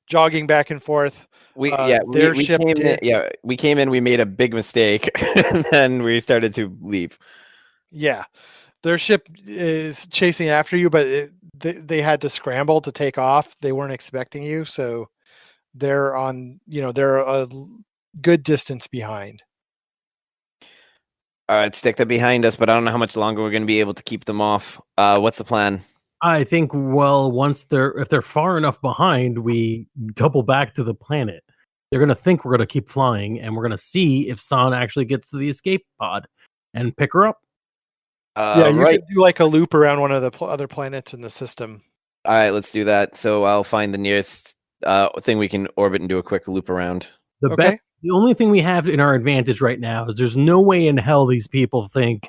jogging back and forth. We came in. We made a big mistake, and then we started to leave. Yeah. Their ship is chasing after you, but they had to scramble to take off. They weren't expecting you, so they're they're a good distance behind. All right, stick them behind us, but I don't know how much longer we're going to be able to keep them off. What's the plan? I think, well, if they're far enough behind, we double back to the planet. They're going to think we're going to keep flying, and we're going to see if San actually gets to the escape pod and pick her up. Yeah, you could do like a loop around one of the other planets in the system. All right, let's do that. So I'll find the nearest thing we can orbit and do a quick loop around. The only thing we have in our advantage right now is there's no way in hell these people think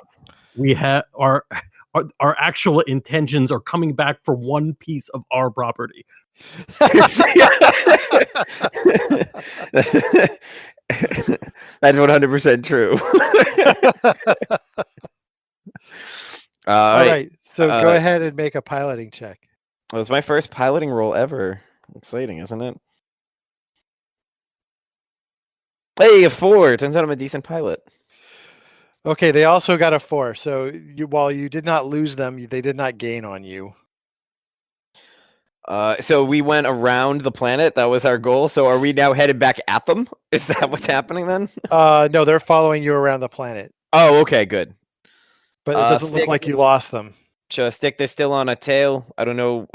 we have our actual intentions are coming back for 1 piece of our property. That's 100% true. All right. So go ahead and make a piloting check. Well, it's my first piloting roll ever. Exciting, isn't it? Hey, a 4. Turns out I'm a decent pilot. Okay, they also got a 4. So while you did not lose them, they did not gain on you. So we went around the planet. That was our goal. So are we now headed back at them? Is that what's happening then? No, they're following you around the planet. Oh, okay, good. But it doesn't look like you lost them. Should I stick this still on a tail? I don't know.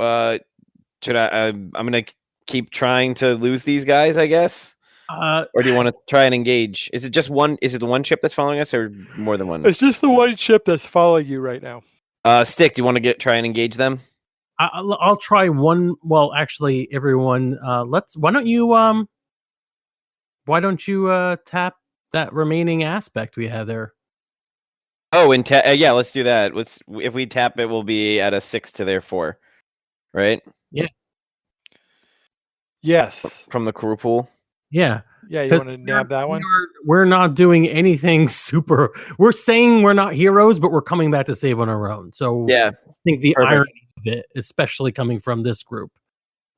Should I? I'm gonna keep trying to lose these guys, I guess. Or do you want to try and engage? Is it just one? Is it the one ship that's following us, or more than one? It's just the one ship that's following you right now. Stick. Do you want to try and engage them? I'll try one. Well, actually, everyone, why don't you tap that remaining aspect we have there? Oh, and yeah, let's do that. If we tap it, we'll be at a 6 to their 4, right? Yeah. Yes. From the crew pool. Yeah. Yeah, you want to nab that one? We're not doing anything super. We're saying we're not heroes, but we're coming back to save on our own. So yeah, I think the perfect. irony of it, especially coming from this group,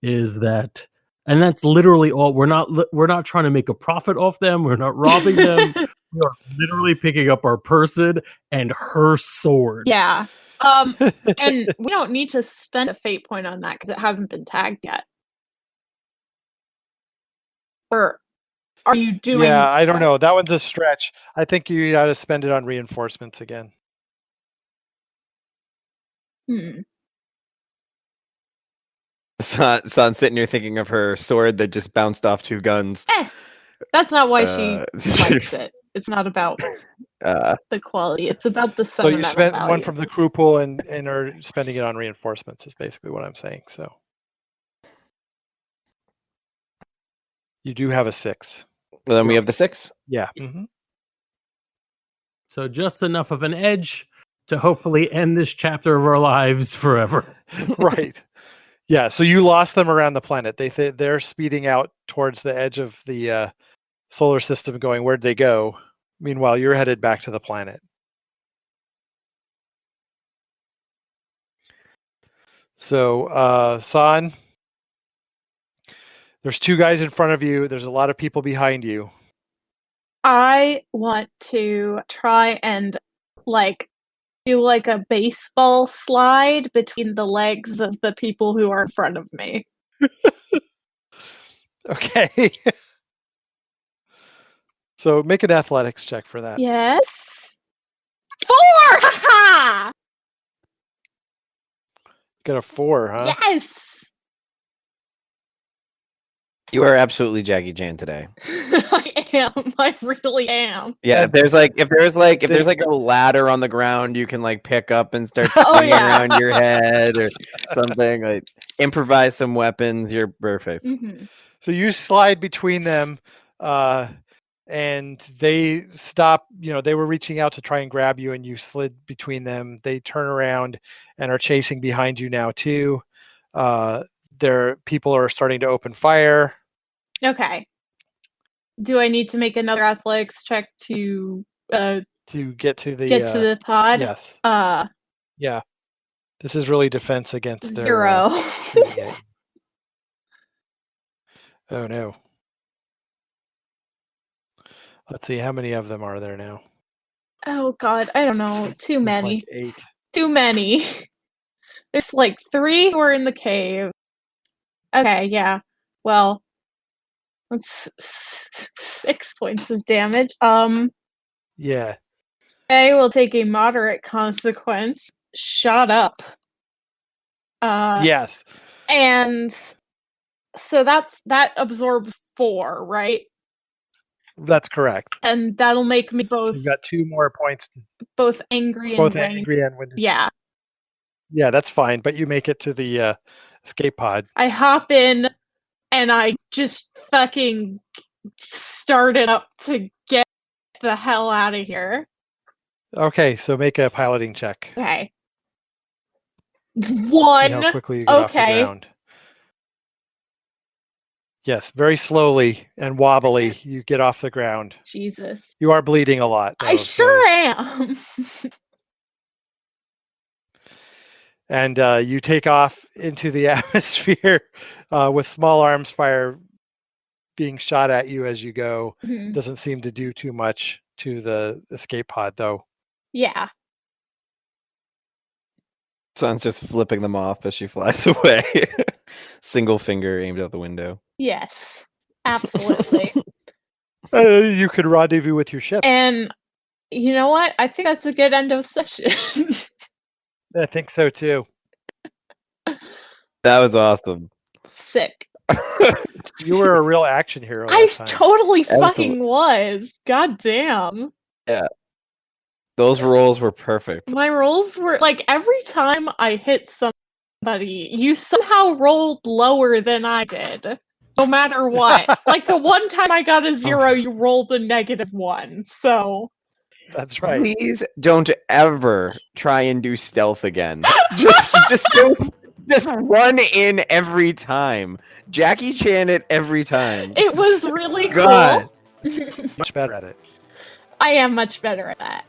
is that, and that's literally all. We're not trying to make a profit off them. We're not robbing them. We are literally picking up our person and her sword. Yeah. And we don't need to spend a fate point on that because it hasn't been tagged yet. Or are you doing? Yeah, I don't know. That one's a stretch. I think you got to spend it on reinforcements again. Son sitting here thinking of her sword that just bounced off 2 guns. That's not why she likes it. It's not about the quality. It's about the sentimental So you spent value. one from the crew pool and are spending it on reinforcements is basically what I'm saying. So you do have a 6. Well, then we have the 6. Yeah. Mm-hmm. So just enough of an edge to hopefully end this chapter of our lives forever. Right. Yeah. So you lost them around the planet. They're speeding out towards the edge of the solar system, going, where'd they go? Meanwhile, you're headed back to the planet. So, San, there's 2 guys in front of you. There's a lot of people behind you. I want to try and do like a baseball slide between the legs of the people who are in front of me. Okay. So make an athletics check for that. Yes. 4! Ha Got a 4, huh? Yes. You are absolutely Jackie Jan today. I am. I really am. Yeah, if there's like a ladder on the ground you can like pick up and start spinning around your head or something, like improvise some weapons, you're perfect. Mm-hmm. So you slide between them, and they stop. They were reaching out to try and grab you, and you slid between them. They turn around and are chasing behind you now too. Their people are starting to open fire. Okay. Do I need to make another athletics check to get to the pod? Yes. Yeah. This is really defense against 0. Oh no. Let's see, how many of them are there now? Oh god, I don't know. Too many. Like 8. Too many. There's like 3 who are in the cave. Okay, yeah. Well, that's 6 points of damage. Yeah. I will take a moderate consequence. Shut up. Yes. And so that absorbs 4, right? That's correct. And that'll make me both. So you've got 2 more points. Both angry and winded. Yeah. Yeah, that's fine. But you make it to the escape pod. I hop in and I just fucking start it up to get the hell out of here. Okay, so make a piloting check. Okay. See 1. how quickly you get off the ground. Yes, very slowly and wobbly you get off the ground. Jesus. You are bleeding a lot, though, I sure am. And you take off into the atmosphere with small arms fire being shot at you as you go. Mm-hmm. Doesn't seem to do too much to the escape pod, though. Yeah. Son's just flipping them off as she flies away. Single finger aimed out the window. Yes, absolutely. You could rendezvous with your ship. And you know what? I think that's a good end of session. I think so too. That was awesome. Sick. You were a real action hero. I totally fucking was. God damn. Yeah. Those rolls were perfect. My rolls were like every time I hit something buddy, you somehow rolled lower than I did. No matter what. Like the one time I got a 0, you rolled a -1. So That's right. Please don't ever try and do stealth again. Just run in every time. Jackie Chan it every time. it was really God. cool. Much better at it. I am much better at that.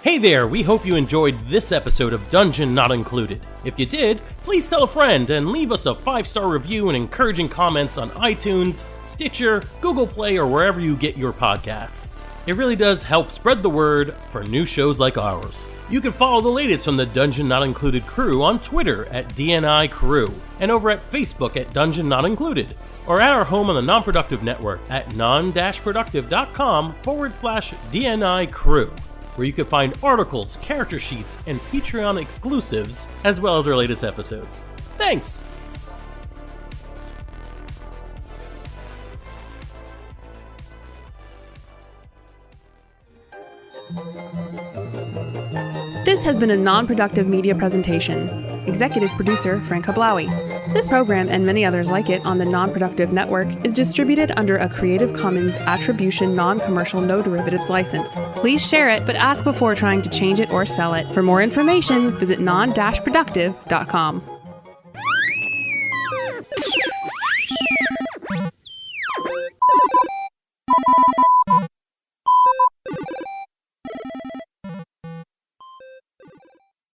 Hey there, we hope you enjoyed this episode of Dungeon Not Included. If you did, please tell a friend and leave us a 5-star review and encouraging comments on iTunes, Stitcher, Google Play, or wherever you get your podcasts. It really does help spread the word for new shows like ours. You can follow the latest from the Dungeon Not Included crew on Twitter at DNI Crew and over at Facebook at Dungeon Not Included, or at our home on the Non-Productive Network at Non-Productive.com/DNI Crew, where you can find articles, character sheets, and Patreon exclusives, as well as our latest episodes. Thanks! This has been a non-productive media presentation. Executive producer Frank Hablawi. This program and many others like it on the Non-Productive Network is distributed under a Creative Commons Attribution Non-Commercial No Derivatives license. Please share it, but ask before trying to change it or sell it. For more information, visit non-productive.com.